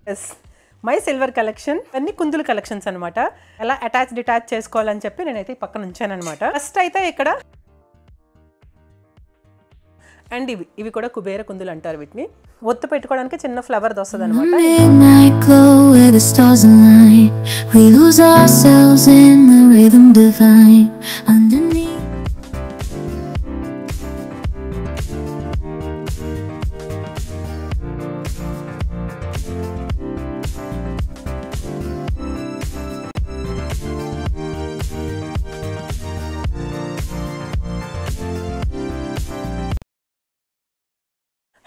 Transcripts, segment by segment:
yes my silver collection అన్ని కుందులు collections అన్నమాట. ఎలా అటాచ్ డిటాచ్ చేసుకోవాలని చెప్పి నేనైతే పక్కన ఉంచాను అన్నమాట. ఫస్ట్ అయితే ఇక్కడ అండ్ ఇవి కూడా కుబేర కుందులు అంటారు. వీటిని ఒత్తు పెట్టుకోవడానికి చిన్న ఫ్లవర్ వస్తుంది అన్నమాట.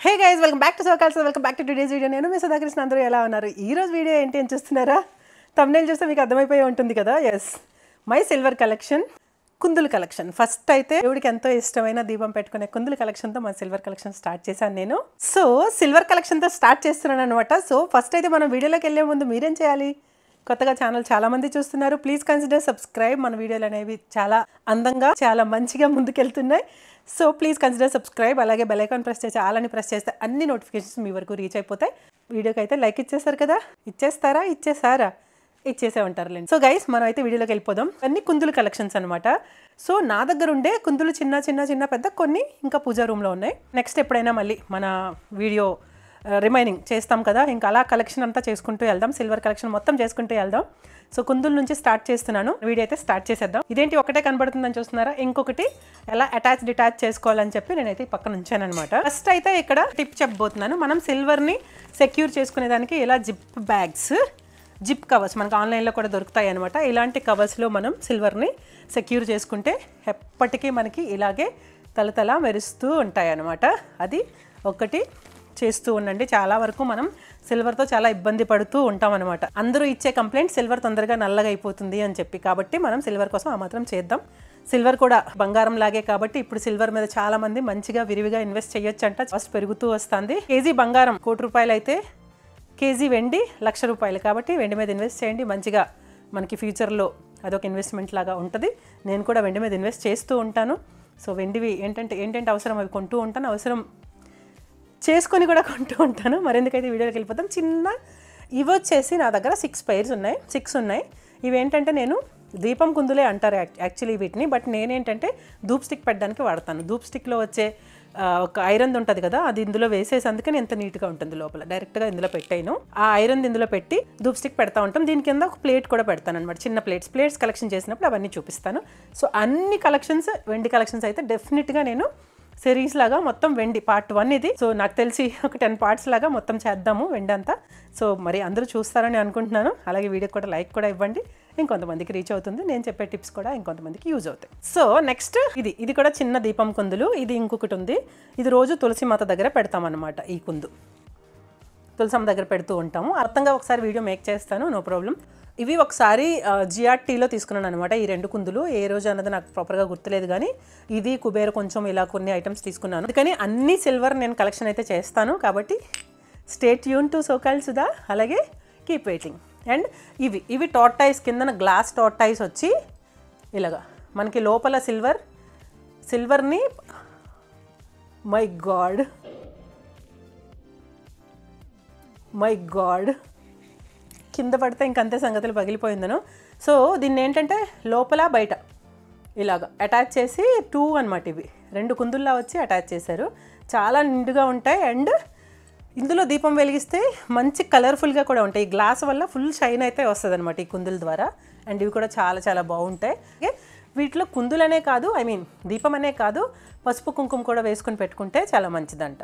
Hey guys, welcome back to సోకాల్స్, welcome back to today's video. నేను మీ సుధాకృష్ణ. అందరూ ఎలా ఉన్నారు? ఈ రోజు వీడియో ఏంటి అని చూస్తున్నారా? థంబ్నెయిల్ చూస్తే మీకు అర్థమైపోయి ఉంటుంది కదా. ఎస్, మై సిల్వర్ కలెక్షన్ కుందులు కలెక్షన్. ఫస్ట్ అయితే దేవుడికి ఎంతో ఇష్టమైన దీపం పెట్టుకునే కుందులు కలెక్షన్తో మా సిల్వర్ కలెక్షన్ స్టార్ట్ చేశాను నేను. సో సిల్వర్ కలెక్షన్తో స్టార్ట్ చేస్తున్నాను అనమాట. సో ఫస్ట్ అయితే మనం వీడియోలోకి వెళ్ళే ముందు మీరేం చేయాలి? కొత్తగా ఛానల్ చాలా మంది చూస్తున్నారు, ప్లీజ్ కన్సిడర్ సబ్స్క్రైబ్. మన వీడియోలు అనేవి చాలా అందంగా చాలా మంచిగా ముందుకెళ్తున్నాయి. So please consider subscribe. అలాగే బెల్ ఐకాన్ ప్రెస్ చేసి ఆల్ అని ప్రెస్ చేస్తే అన్ని నోటిఫికేషన్స్ మీ వరకు రీచ్ అయిపోతాయి. వీడియోకి అయితే లైక్ ఇచ్చేస్తారు కదా, ఇచ్చేసారా ఇచ్చేసే ఉంటారులేండి. సో గైస్, మనం అయితే వీడియోలోకి వెళ్ళిపోదాం. అన్ని కుందులు కలెక్షన్స్ అనమాట. సో నా దగ్గర ఉండే కుందులు చిన్న పెద్ద కొన్ని ఇంకా పూజా రూమ్లో ఉన్నాయి. నెక్స్ట్ ఎప్పుడైనా మళ్ళీ మన వీడియో రిమైనింగ్ చేస్తాం కదా, ఇంకా అలా కలెక్షన్ అంతా చేసుకుంటూ వెళ్దాం. సిల్వర్ కలెక్షన్ మొత్తం చేసుకుంటూ వెళ్దాం. సో కుందుల నుంచి స్టార్ట్ చేస్తున్నాను. వీడియో అయితే స్టార్ట్ చేసేద్దాం. ఇదేంటి ఒకటే కనబడుతుందని చూస్తున్నారా? ఇంకొకటి ఎలా అటాచ్ డిటాచ్ చేసుకోవాలని చెప్పి నేనైతే పక్కన ఉంచాను అనమాట. ఫస్ట్ అయితే ఇక్కడ టిప్ చెప్పబోతున్నాను. మనం సిల్వర్ని సెక్యూర్ చేసుకునేదానికి ఇలా జిప్ కవర్స్ మనకు ఆన్లైన్లో కూడా దొరుకుతాయి అనమాట. ఇలాంటి కవర్స్లో మనం సిల్వర్ని సెక్యూర్ చేసుకుంటే ఎప్పటికీ మనకి ఇలాగే తలతల మెరుస్తూ ఉంటాయి అనమాట. అది ఒకటి చేస్తూ ఉండండి. చాలా వరకు మనం సిల్వర్తో చాలా ఇబ్బంది పడుతూ ఉంటాం అనమాట. అందరూ ఇచ్చే కంప్లైంట్ సిల్వర్ తొందరగా నల్లగా అయిపోతుంది అని చెప్పి. కాబట్టి మనం సిల్వర్ కోసం ఆ మాత్రం చేద్దాం. సిల్వర్ కూడా బంగారం లాగే కాబట్టి ఇప్పుడు సిల్వర్ మీద చాలా మంది మంచిగా విరివిగా ఇన్వెస్ట్ చేయొచ్చు అంట. కాస్ట్ పెరుగుతూ వస్తుంది. కేజీ బంగారం ₹1,00,000 అయితే కేజీ వెండి ₹1,00,000. కాబట్టి వెండి మీద ఇన్వెస్ట్ చేయండి. మంచిగా మనకి ఫ్యూచర్లో అదొక ఇన్వెస్ట్మెంట్ లాగా ఉంటుంది. నేను కూడా వెండి మీద ఇన్వెస్ట్ చేస్తూ ఉంటాను. సో వెండివి ఏంటంటే అవసరం అవి కొంటూ ఉంటాను, అవసరం చేసుకొని కూడా కొంటూ ఉంటాను. మరెందుకైతే వీడియోకి వెళ్ళిపోతాం. ఇవి వచ్చేసి నా దగ్గర 6 ఉన్నాయి. ఇవి ఏంటంటే నేను దీపం కుందులే అంటారు యాక్చువల్లీ వీటిని. బట్ నేనేంటంటే ధూప్ స్టిక్ పెట్టడానికి వాడతాను. ధూప్ స్టిక్లో వచ్చే ఒక ఐరన్ ఉంటుంది కదా, అది ఇందులో వేసేసి అందుకని ఎంత నీట్గా ఉంటుంది. లోపల డైరెక్ట్గా ఇందులో పెట్టాను. ఆ ఐరన్ ఇందులో పెట్టి ధూప్ స్టిక్ పెడతా ఉంటాం. దీని కింద ఒక ప్లేట్ కూడా పెడతాను అనమాట. చిన్న ప్లేట్స్ కలెక్షన్ చేసినప్పుడు అవన్నీ చూపిస్తాను. సో అన్ని కలెక్షన్స్ వెండి కలెక్షన్స్ అయితే డెఫినెట్గా నేను సిరీస్ లాగా మొత్తం వెండి Part-1 ఇది. సో నాకు తెలిసి ఒక 10 పార్ట్స్ లాగా మొత్తం చేద్దాము వెండి అంతా. సో మరి అందరూ చూస్తారని అనుకుంటున్నాను. అలాగే వీడియోకి కూడా లైక్ కూడా ఇవ్వండి. ఇంకొంతమందికి రీచ్ అవుతుంది. నేను చెప్పే టిప్స్ కూడా ఇంకొంతమందికి యూజ్ అవుతాయి. సో నెక్స్ట్ ఇది కూడా చిన్న దీపం కుందులు. ఇది ఇంకొకటి ఉంది. ఇది రోజు తులసి మాత దగ్గర పెడతామన్నమాట. ఈ కుందు తులసమ్మ దగ్గర పెడుతూ ఉంటాము. అర్థంగా ఒకసారి వీడియో మేక్ చేస్తాను, నో ప్రాబ్లం. ఇవి ఒకసారి జిఆర్టీలో తీసుకున్నాను అనమాట. ఈ 2 కుందులు ఏ రోజు అన్నది నాకు ప్రాపర్గా గుర్తులేదు, కానీ ఇది కుబేర కొంచెం ఇలా కొన్ని ఐటమ్స్ తీసుకున్నాను. అందుకని అన్ని సిల్వర్ నేను కలెక్షన్ అయితే చేస్తాను. కాబట్టి stay tune to so-called Sudha. అలాగే కీప్ వెయిటింగ్. అండ్ ఇవి టార్టైస్ కిందన గ్లాస్ టార్టైస్ వచ్చి ఇలాగా మనకి లోపల సిల్వర్ని మై గాడ్ కింద పడితే ఇంకంతే సంగతులు పగిలిపోయిందను. సో దీన్ని ఏంటంటే లోపల బయట ఇలాగా అటాచ్ చేసి 2 అనమాట. ఇవి 2 కుందుల్లా వచ్చి అటాచ్ చేశారు. చాలా నిండుగా ఉంటాయి. అండ్ ఇందులో దీపం వెలిగిస్తే మంచి కలర్ఫుల్గా కూడా ఉంటాయి. ఈ గ్లాస్ వల్ల ఫుల్ షైన్ అయితే వస్తుంది అనమాట ఈ కుందుల ద్వారా. అండ్ ఇవి కూడా చాలా బాగుంటాయి. వీటిలో కుందులనే కాదు, దీపం అనే కాదు, పసుపు కుంకుమ కూడా వేసుకొని పెట్టుకుంటే చాలా మంచిదంట.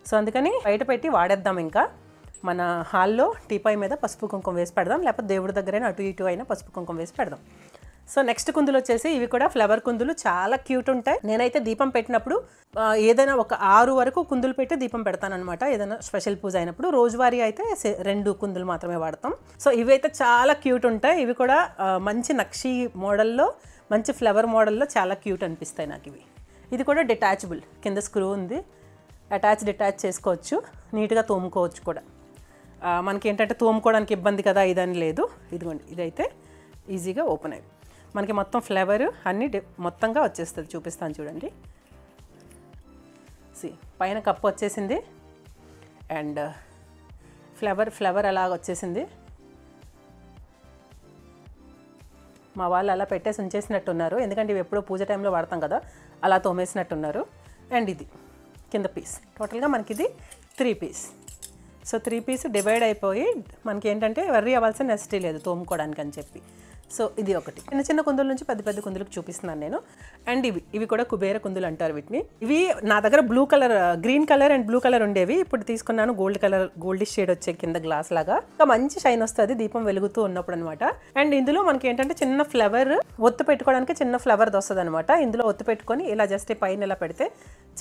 సో అందుకని బయట పెట్టి వాడేద్దాం. ఇంకా మన హాల్లో టీపాయ్ మీద పసుపు కుంకుమ వేసి పెడదాం, లేకపోతే దేవుడి దగ్గరైనా అటు ఇటు అయినా పసుపు కుంకుమ వేసి పెడదాం. సో నెక్స్ట్ కుందులు వచ్చేసి ఇవి కూడా ఫ్లవర్ కుందులు. చాలా క్యూట్ ఉంటాయి. నేనైతే దీపం పెట్టినప్పుడు ఏదైనా ఒక 6 వరకు కుందులు పెట్టి దీపం పెడతానమాట. ఏదైనా స్పెషల్ పూజ అయినప్పుడు. రోజువారీ అయితే 2 కుందులు మాత్రమే వాడతాం. సో ఇవైతే చాలా క్యూట్ ఉంటాయి. ఇవి కూడా మంచి నక్షి మోడల్లో, మంచి ఫ్లవర్ మోడల్లో చాలా క్యూట్ అనిపిస్తాయి నాకు ఇవి. ఇది కూడా డిటాచబుల్, కింద స్క్రూ ఉంది, డిటాచ్ చేసుకోవచ్చు, నీట్గా తోముకోవచ్చు కూడా. మనకి ఏంటంటే తోముకోవడానికి ఇబ్బంది కదా, ఇదని లేదు. ఇదిగోండి, ఇదైతే ఈజీగా ఓపెన్ అయ్యి మనకి మొత్తం ఫ్లేవర్ అన్నీ మొత్తంగా వచ్చేస్తుంది. చూపిస్తాను చూడండి. పైన కప్పు వచ్చేసింది. అండ్ ఫ్లవర్ అలాగ వచ్చేసింది. మా వాళ్ళు అలా పెట్టేసి ఉంచేసినట్టున్నారు, ఎందుకంటే ఇవి ఎప్పుడో పూజ టైంలో వాడతాం కదా, అలా తోమేసినట్టున్నారు. అండ్ ఇది కింద పీస్, టోటల్గా మనకి ఇది 3 పీస్. సో 3 పీస్ డివైడ్ అయిపోయి మనకి ఏంటంటే వర్రీ అవ్వాల్సిన నెసిటీ లేదు తోముకోవడానికి అని చెప్పి. సో ఇది ఒకటి. చిన్న చిన్న కుందుల నుంచి పెద్ద పెద్ద కుందులకు చూపిస్తున్నాను నేను. అండ్ ఇవి కూడా కుబేర కుందులు అంటారు వీటిని. ఇవి నా దగ్గర blue colour, green colour and blue colour ఉండేవి. ఇప్పుడు తీసుకున్నాను గోల్డ్ కలర్, గోల్డిష్ షేడ్ వచ్చే కింద గ్లాస్ లాగా. ఇంకా మంచి షైన్ వస్తుంది దీపం వెలుగుతూ ఉన్నప్పుడు అనమాట. అండ్ ఇందులో మనకి ఏంటంటే చిన్న ఫ్లవర్ ఒత్తు పెట్టుకోవడానికి చిన్న ఫ్లవర్ వస్తుంది అనమాట. ఇందులో ఒత్తు పెట్టుకొని ఇలా జస్ట్ పైన ఇలా పెడితే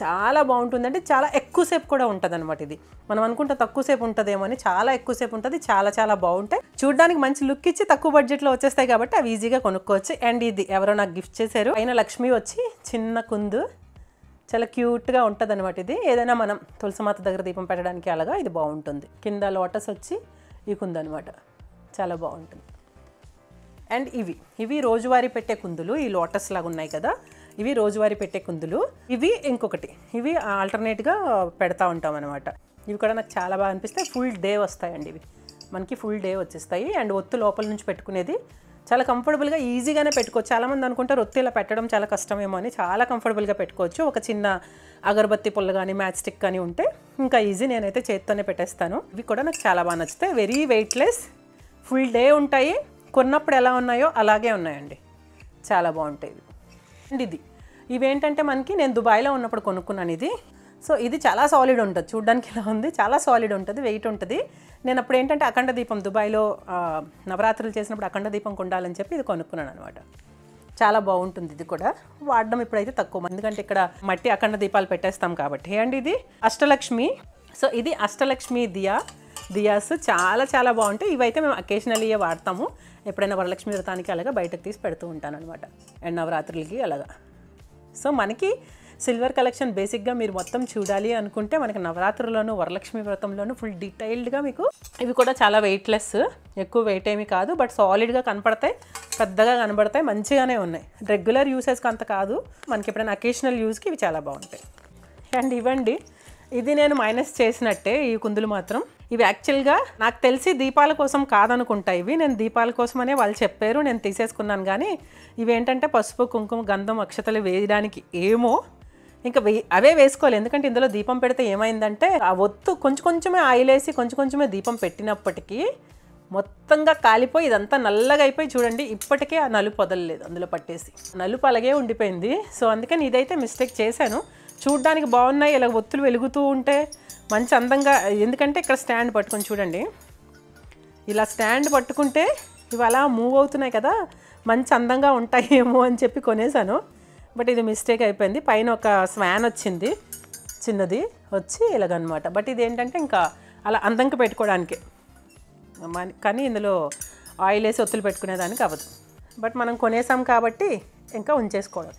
చాలా బాగుంటుందండి. చాలా ఎక్కువసేపు కూడా ఉంటుంది అనమాట. ఇది మనం అనుకుంటే తక్కువసేపు ఉంటుందేమో అని, చాలా ఎక్కువసేపు ఉంటుంది. చాలా చాలా బాగుంటాయి, చూడడానికి మంచి లుక్ ఇచ్చి తక్కువ బడ్జెట్లో వచ్చేస్తాయి కాబట్టి అవి ఈజీగా కొనుక్కోవచ్చు. అండ్ ఇది ఎవరో నాకు గిఫ్ట్ చేశారు. పైన లక్ష్మి వచ్చి చిన్న కుందు, చాలా క్యూట్గా ఉంటుంది అనమాట. ఇది ఏదైనా మనం తులసిమాత దగ్గర దీపం పెట్టడానికి అలాగా ఇది బాగుంటుంది. కింద లోటస్ వచ్చి ఈ కుందు అనమాట, చాలా బాగుంటుంది. అండ్ ఇవి రోజువారీ పెట్టే కుందులు. ఈ లోటస్ లాగా ఉన్నాయి కదా, ఇవి రోజువారీ పెట్టే కుందులు. ఇవి ఇంకొకటి, ఇవి ఆల్టర్నేట్గా పెడతా ఉంటాం అనమాట. ఇవి కూడా నాకు చాలా బాగా అనిపిస్తాయి. ఫుల్ డే వస్తాయండి ఇవి, మనకి ఫుల్ డే వచ్చేస్తాయి. అండ్ ఒత్తు లోపల నుంచి పెట్టుకునేది చాలా కంఫర్టబుల్గా ఈజీగానే పెట్టుకోవచ్చు. చాలామంది అనుకుంటారు ఒత్తి ఇలా పెట్టడం చాలా కష్టమేమో అని, చాలా కంఫర్టబుల్గా పెట్టుకోవచ్చు. ఒక చిన్న అగరబత్తి పుల్ల కానీ మ్యాచ్ స్టిక్ కానీ ఉంటే ఇంకా ఈజీ. నేనైతే చేత్తోనే పెట్టేస్తాను. ఇవి కూడా నాకు చాలా బాగా నచ్చుతాయి. వెరీ వెయిట్లెస్, ఫుల్ డే ఉంటాయి. కొన్నప్పుడు ఎలా ఉన్నాయో అలాగే ఉన్నాయండి, చాలా బాగుంటాయి ఇవి. అండ్ ఇవేంటంటే మనకి నేను దుబాయ్లో ఉన్నప్పుడు కొనుక్కున్నాను ఇది. సో ఇది చాలా సాలిడ్ ఉంటుంది, చూడడానికి ఇలా ఉంది, చాలా సాలిడ్ ఉంటుంది, వెయిట్ ఉంటుంది. నేను అప్పుడు ఏంటంటే అఖండ దీపం దుబాయ్లో నవరాత్రులు చేసినప్పుడు అఖండ దీపం కొండాలని చెప్పి ఇది కొనుక్కున్నాను అనమాట. చాలా బాగుంటుంది. ఇది కూడా వాడడం ఇప్పుడైతే తక్కువ, ఎందుకంటే ఇక్కడ మట్టి అఖండ దీపాలు పెట్టేస్తాం కాబట్టి. అండ్ ఇది అష్టలక్ష్మి. సో ఇది అష్టలక్ష్మి దియాస్ చాలా చాలా బాగుంటాయి. ఇవైతే మేము అకేషనల్లీ వాడతాము, ఎప్పుడైనా వరలక్ష్మి వ్రతానికి అలాగా బయటకు తీసి పెడుతూ ఉంటాను అనమాట, అండ్ నవరాత్రులకి అలాగా. సో మనకి సిల్వర్ కలెక్షన్ బేసిక్గా మీరు మొత్తం చూడాలి అనుకుంటే మనకి నవరాత్రుల్లోనూ వరలక్ష్మి వ్రతంలోనూ ఫుల్ డీటెయిల్డ్గా మీకు. ఇవి కూడా చాలా వెయిట్లెస్, ఎక్కువ వెయిట్ ఏమి కాదు, బట్ సాలిడ్గా కనపడతాయి, పెద్దగా కనబడతాయి, మంచిగానే ఉన్నాయి. రెగ్యులర్ యూసెస్కి అంత కాదు, మనకి ఎప్పుడైనా అకేషనల్ యూస్కి ఇవి చాలా బాగుంటాయి. అండ్ ఇవ్వండి, ఇది నేను మైనస్ చేసినట్టే ఈ కుందులు మాత్రం. ఇవి యాక్చువల్గా నాకు తెలిసి దీపాల కోసం కాదనుకుంటా. ఇవి నేను దీపాల కోసమనే వాళ్ళు చెప్పారు, నేను తీసేసుకున్నాను. కానీ ఇవేంటంటే పసుపు కుంకుమ గంధం అక్షతలు వేయడానికి ఏమో, ఇంకా అవే వేసుకోవాలి. ఎందుకంటే ఇందులో దీపం పెడితే ఏమైందంటే ఆ ఒత్తు కొంచెం కొంచెమే ఆయిల్ వేసి కొంచెం కొంచెమే దీపం పెట్టినప్పటికీ మొత్తంగా కాలిపోయి ఇదంతా నల్లగా అయిపోయి చూడండి, ఇప్పటికే ఆ నలుపు వదలలేదు, అందులో పట్టేసి నలుపు అలాగే ఉండిపోయింది. సో అందుకని ఇదైతే మిస్టేక్ చేశాను. చూడ్డానికి బాగున్నాయి, ఇలా ఒత్తులు వెలుగుతూ ఉంటే మంచి అందంగా. ఎందుకంటే ఇక్కడ స్టాండ్ పట్టుకొని చూడండి, ఇలా స్టాండ్ పట్టుకుంటే ఇవి అలా మూవ్ అవుతున్నాయి కదా, మంచి అందంగా ఉంటాయేమో అని చెప్పి కొనేసాను. బట్ ఇది మిస్టేక్ అయిపోయింది. పైన ఒక స్వాన్ వచ్చింది, చిన్నది వచ్చి ఇలాగనమాట. బట్ ఇది ఏంటంటే ఇంకా అలా అందంగా పెట్టుకోవడానికి, కానీ ఇందులో ఆయిల్ వేసి ఒత్తులు పెట్టుకునేదానికి అవ్వదు. బట్ మనం కొనేసాం కాబట్టి ఇంకా ఉంచేసుకోవడం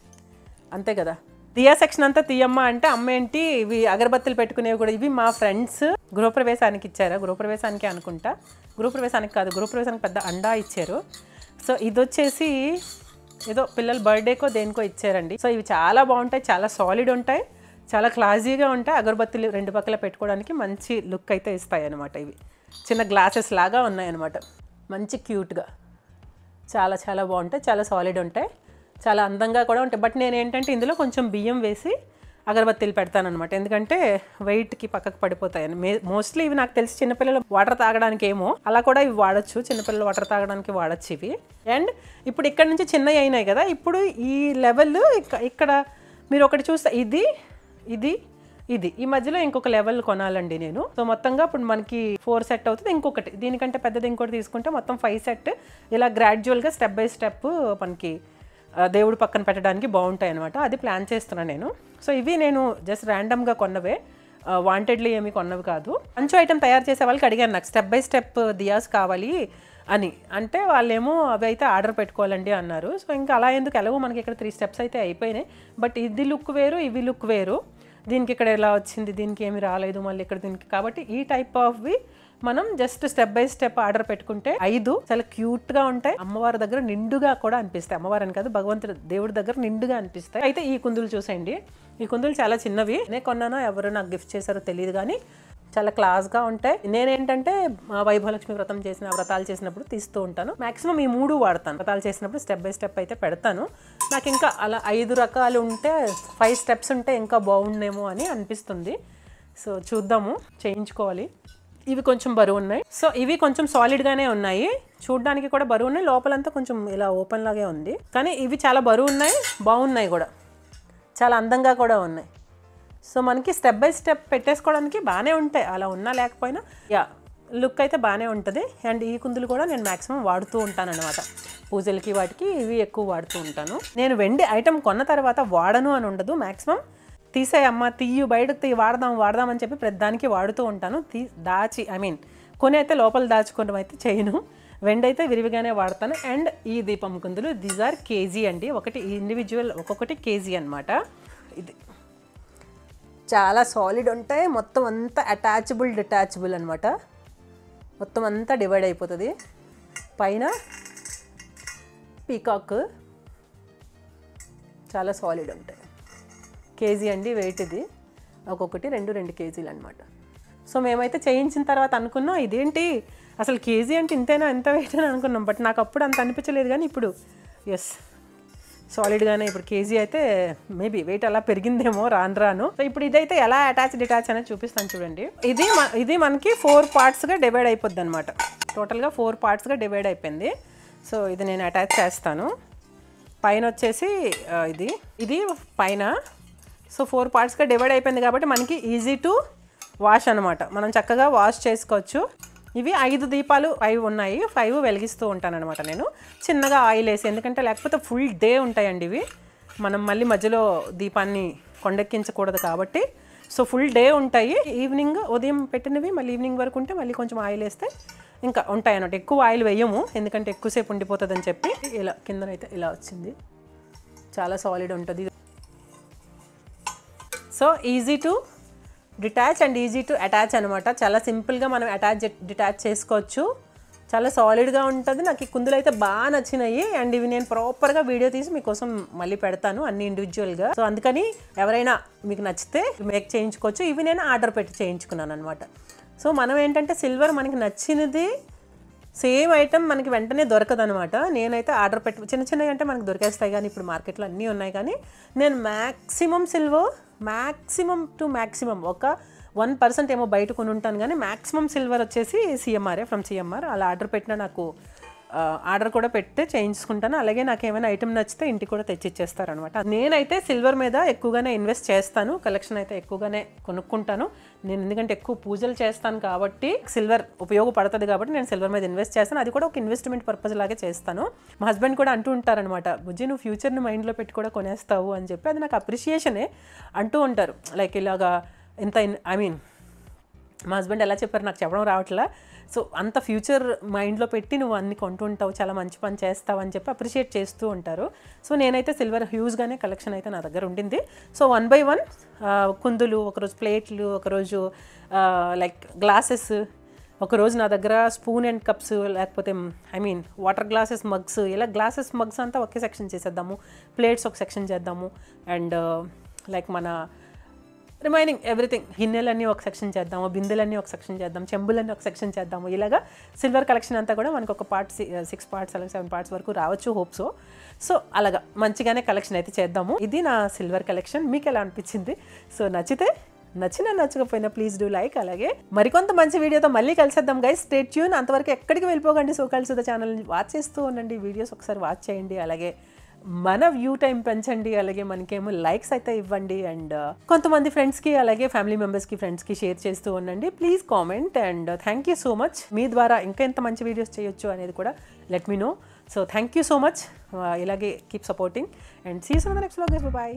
అంతే కదా. దియా సెక్షన్ అంతా తీయమ్మ అంటే అమ్మ ఏంటి ఇవి అగరబత్తులు పెట్టుకునేవి కూడా. ఇవి మా ఫ్రెండ్స్ గృహప్రవేశానికి ఇచ్చారా, గృహప్రవేశానికి అనుకుంటా, గృహప్రవేశానికి కాదు, గృహప్రవేశానికి పెద్ద అండా ఇచ్చారు. సో ఇది వచ్చేసి ఏదో పిల్లల బర్త్డేకో దేనికో ఇచ్చారండి. సో ఇవి చాలా బాగుంటాయి, చాలా సాలిడ్ ఉంటాయి, చాలా క్లాసీగా ఉంటాయి. అగరబత్తులు రెండు పక్కల పెట్టుకోవడానికి మంచి లుక్ అయితే ఇస్తాయి అనమాట. ఇవి చిన్న గ్లాసెస్ లాగా ఉన్నాయన్నమాట, మంచి క్యూట్గా, చాలా చాలా బాగుంటాయి, చాలా సాలిడ్ ఉంటాయి, చాలా అందంగా కూడా ఉంటాయి. బట్ నేను ఏంటంటే ఇందులో కొంచెం బియ్యం వేసి అగరబత్తీలు పెడతానమాట, ఎందుకంటే వెయిట్కి పక్కకు పడిపోతాయని. మోస్ట్లీ ఇవి నాకు తెలిసి చిన్నపిల్లలు వాటర్ తాగడానికి ఏమో అలా కూడా ఇవి వాడచ్చు, చిన్నపిల్లలు వాటర్ తాగడానికి వాడచ్చు ఇవి. అండ్ ఇప్పుడు ఇక్కడ నుంచి చిన్నవి అయినాయి కదా, ఇప్పుడు ఈ లెవెల్ ఇక్కడ మీరు ఒకటి చూస్తే ఇది ఈ మధ్యలో ఇంకొక లెవెల్ కొనాలండి నేను. సో మొత్తంగా ఇప్పుడు మనకి 4 సెట్ అవుతుంది. ఇంకొకటి దీనికంటే పెద్దది ఇంకోటి తీసుకుంటే మొత్తం 5 సెట్. ఇలా గ్రాడ్యువల్గా స్టెప్ బై స్టెప్ మనకి దేవుడు పక్కన పెట్టడానికి బాగుంటాయి అనమాట. అది ప్లాన్ చేస్తున్నాను నేను. సో ఇవి నేను జస్ట్ ర్యాండమ్గా కొన్నవే, వాంటెడ్లీ ఏమి కొన్నవి కాదు. మంచి ఐటమ్ తయారు చేసే వాళ్ళకి అడిగాను, నాకు స్టెప్ బై స్టెప్ దియాస్ కావాలి అని అంటే వాళ్ళేమో అవి అయితే ఆర్డర్ పెట్టుకోవాలండి అన్నారు. సో ఇంకా అలా ఎందుకు, ఎలాగో మనకి ఇక్కడ 3 స్టెప్స్ అయితే అయిపోయినాయి. బట్ ఇది లుక్ వేరు, ఇవి లుక్ వేరు. దీనికి ఇక్కడ ఎలా వచ్చింది, దీనికి ఏమి రాలేదు, మళ్ళీ ఇక్కడ దీనికి. కాబట్టి ఈ టైప్ ఆఫ్వి మనం just step by step order పెట్టుకుంటే 5 చాలా క్యూట్గా ఉంటాయి. అమ్మవారి దగ్గర నిండుగా కూడా అనిపిస్తాయి. అమ్మవారిని కాదు, భగవంతుడు దేవుడి దగ్గర నిండుగా అనిపిస్తాయి. అయితే ఈ కుందులు చూసేయండి, ఈ కుందులు చాలా చిన్నవి. నేను కొన్నానో ఎవరు నాకు గిఫ్ట్ చేశారో తెలియదు, కానీ చాలా క్లాస్గా ఉంటాయి. నేనేంటంటే వైభవలక్ష్మి వ్రతం వ్రతాలు చేసినప్పుడు తీస్తూ ఉంటాను. మ్యాక్సిమం ఈ 3 వాడతాను. వ్రతాలు చేసినప్పుడు స్టెప్ బై స్టెప్ అయితే పెడతాను. నాకు ఇంకా అలా 5 రకాలు ఉంటే 5 స్టెప్స్ ఉంటే ఇంకా బాగుండేమో అని అనిపిస్తుంది. సో చూద్దాము, చేయించుకోవాలి. ఇవి కొంచెం బరువు ఉన్నాయి. సో ఇవి కొంచెం సాలిడ్గానే ఉన్నాయి, చూడడానికి కూడా బరువు ఉన్నాయి. లోపలంతా కొంచెం ఇలా ఓపెన్ లాగే ఉంది, కానీ ఇవి చాలా బరువు ఉన్నాయి, బాగున్నాయి కూడా, చాలా అందంగా కూడా ఉన్నాయి. సో మనకి స్టెప్ బై స్టెప్ పెట్టేసుకోవడానికి బాగానే ఉంటాయి, అలా ఉన్నా లేకపోయినా లుక్ అయితే బాగానే ఉంటుంది. అండ్ ఈ కుందులు కూడా నేను మ్యాక్సిమం వాడుతూ ఉంటాను అనమాట. పూజలకి వాటికి ఇవి ఎక్కువ వాడుతూ ఉంటాను. నేను వెండి ఐటమ్ కొన్న తర్వాత వాడను అని ఉండదు. మ్యాక్సిమం తీసేయమ్మ, తీయు బయటకు తీయి, వాడదాం అని చెప్పి ప్రతిదానికి వాడుతూ ఉంటాను. కొని అయితే లోపల దాచుకోవడం అయితే చేయను. వెండి అయితే విరివిగానే వాడతాను. అండ్ ఈ దీపం కుందులు దీస్ ఆర్ కేజీ అండి. ఒకటి ఇండివిజువల్ ఒక్కొక్కటి కేజీ అనమాట. ఇది చాలా సాలిడ్ ఉంటాయి. మొత్తం అంతా డిటాచబుల్ అనమాట. మొత్తం అంతా డివైడ్ అయిపోతుంది. పైన పీకాక్, చాలా సాలిడ్ ఉంటాయి. కేజీ అండి వెయిట్. ఇది ఒక్కొక్కటి 2 కేజీలు అనమాట. సో మేమైతే చేయించిన తర్వాత అనుకున్నాం, ఇదేంటి అసలు కేజీ అంటే ఇంతైనా, ఎంత వెయిట్ అని అనుకున్నాం. బట్ నాకు అప్పుడు అంత అనిపించలేదు, కానీ ఇప్పుడు సాలిడ్గానే ఇప్పుడు కేజీ అయితే మేబీ వెయిట్ అలా పెరిగిందేమో రాను. సో ఇప్పుడు ఇదైతే ఎలా డిటాచ్ అనేది చూపిస్తాను చూడండి. ఇది మనకి 4 పార్ట్స్గా డివైడ్ అయిపోద్ది అనమాట. టోటల్గా 4 పార్ట్స్గా డివైడ్ అయిపోయింది. సో ఇది నేను అటాచ్ చేస్తాను. పైన వచ్చేసి ఇది పైన. సో 4 పార్ట్స్గా డివైడ్ అయిపోయింది కాబట్టి మనకి ఈజీ టు వాష్ అనమాట. మనం చక్కగా వాష్ చేసుకోవచ్చు. ఇవి 5 దీపాలు 5 ఉన్నాయి. 5 వెలిగిస్తూ ఉంటాను అనమాట నేను, చిన్నగా ఆయిల్ వేసి. ఎందుకంటే లేకపోతే ఫుల్ డే ఉంటాయండి ఇవి. మనం మళ్ళీ మధ్యలో దీపాన్ని కొండెక్కించకూడదు కాబట్టి. సో ఫుల్ డే ఉంటాయి. ఉదయం పెట్టినవి మళ్ళీ ఈవినింగ్ వరకు ఉంటే మళ్ళీ కొంచెం ఆయిల్ వేస్తే ఇంకా ఉంటాయి అన్నమాట. ఎక్కువ ఆయిల్ వేయము, ఎందుకంటే ఎక్కువసేపు ఉండిపోతుంది అని చెప్పి. ఇలా కిందనైతే ఇలా వచ్చింది, చాలా సాలిడ్ ఉంటుంది. So easy to detach and easy to attach అనమాట. చాలా సింపుల్గా మనం డిటాచ్ చేసుకోవచ్చు. చాలా సాలిడ్గా ఉంటుంది. నాకు ఈ కుందులు అయితే బాగా నచ్చినాయి. అండ్ ఇవి నేను ప్రాపర్గా వీడియో తీసి మీకోసం మళ్ళీ పెడతాను, అన్ని ఇండివిజువల్గా. సో అందుకని ఎవరైనా మీకు నచ్చితే మేక్ చేయించుకోవచ్చు. ఇవి నేను ఆర్డర్ పెట్టి చేయించుకున్నాను అనమాట. సో మనం ఏంటంటే సిల్వర్ మనకి నచ్చినది సేమ్ ఐటమ్ మనకి వెంటనే దొరకదు అనమాట. నేనైతే ఆర్డర్ పెట్టి చిన్నవి అంటే మనకు దొరికేస్తాయి, కానీ ఇప్పుడు మార్కెట్లో అన్నీ ఉన్నాయి. కానీ నేను మ్యాక్సిమం సిల్వర్, మ్యాక్సిమం ఒక 1% ఏమో బయట కొని ఉంటాను, కానీ మ్యాక్సిమం సిల్వర్ వచ్చేసి ఫ్రమ్ సిఎంఆర్. అలా ఆర్డర్ పెట్టినా నాకు ఆర్డర్ కూడా పెడితే చేయించుకుంటాను. అలాగే నాకు ఏమైనా ఐటమ్ నచ్చితే ఇంటికి కూడా తెచ్చిచ్చేస్తారనమాట. నేనైతే సిల్వర్ మీద ఎక్కువగానే ఇన్వెస్ట్ చేస్తాను. కలెక్షన్ అయితే ఎక్కువగానే కొనుక్కుంటాను నేను, ఎందుకంటే ఎక్కువ పూజలు చేస్తాను కాబట్టి సిల్వర్ ఉపయోగపడుతుంది కాబట్టి నేను సిల్వర్ మీద ఇన్వెస్ట్ చేస్తాను. అది కూడా ఒక ఇన్వెస్ట్మెంట్ పర్పస్ లాగే చేస్తాను. మా హస్బెండ్ కూడా అంటూ ఉంటారనమాట, బుజ్జి నువ్వు ఫ్యూచర్ని మైండ్లో పెట్టి కూడా కొనేస్తావు అని చెప్పి. అది నాకు అప్రిషియేషనే అంటూ ఉంటారు. లైక్ ఇలాగా ఎంత మా హస్బెండ్ ఎలా చెప్పారు నాకు చెప్పడం రావట్లా. సో అంత ఫ్యూచర్ మైండ్లో పెట్టి నువ్వు అన్ని కొంటుంటావు, చాలా మంచి పని చేస్తావు అని చెప్పి అప్రిషియేట్ చేస్తూ ఉంటారు. సో నేనైతే సిల్వర్ హ్యూజ్గానే కలెక్షన్ అయితే నా దగ్గర ఉండింది. సో 1 by 1 కుందులు, ఒకరోజు ప్లేట్లు, ఒకరోజు లైక్ గ్లాసెస్, ఒకరోజు నా దగ్గర స్పూన్ అండ్ కప్స్, లేకపోతే వాటర్ గ్లాసెస్, మగ్స్, ఇలా గ్లాసెస్ మగ్స్ అంతా ఒకే సెక్షన్ చేసేద్దాము. ప్లేట్స్ ఒక సెక్షన్ చేద్దాము. అండ్ లైక్ మన రిమైనింగ్ ఎవ్రీథింగ్, గిన్నెలన్నీ ఒక సెక్షన్ చేద్దాము, బిందెలన్నీ ఒక సెక్షన్ చేద్దాం, చెంబులన్నీ ఒక సెక్షన్ చేద్దాము. ఇలాగా సిల్వర్ కలెక్షన్ అంతా కూడా మనకు ఒక పార్ట్ 6 parts అలాగే 7 parts వరకు రావచ్చు, హోప్స్. సో అలాగా మంచిగానే కలెక్షన్ అయితే చేద్దాము. ఇది నా సిల్వర్ కలెక్షన్. మీకు ఎలా అనిపించింది? సో నచ్చకపోయినా ప్లీజ్ డూ లైక్. అలాగే మరికొంత మంచి వీడియోతో మళ్ళీ కలిసేద్దాం గైస్. Stay tune. అంతవరకు ఎక్కడికి వెళ్ళిపోకండి. సో కలిసి ఛానల్ని వాచ్ చేస్తూ ఉండండి, వీడియోస్ ఒకసారి వాచ్ చేయండి. అలాగే మన వ్యూ టైం పెంచండి. అలాగే మనకేమో లైక్స్ అయితే ఇవ్వండి. అండ్ కొంతమంది ఫ్రెండ్స్కి, అలాగే ఫ్యామిలీ మెంబర్స్కి, ఫ్రెండ్స్కి షేర్ చేస్తూ ఉండండి. Please comment. And thank you so much. మీ ద్వారా ఇంకా ఎంత మంచి వీడియోస్ చేయొచ్చు అనేది కూడా let me know. So thank you so much. ఇలాగే keep supporting and see you soon in the next vlog. By.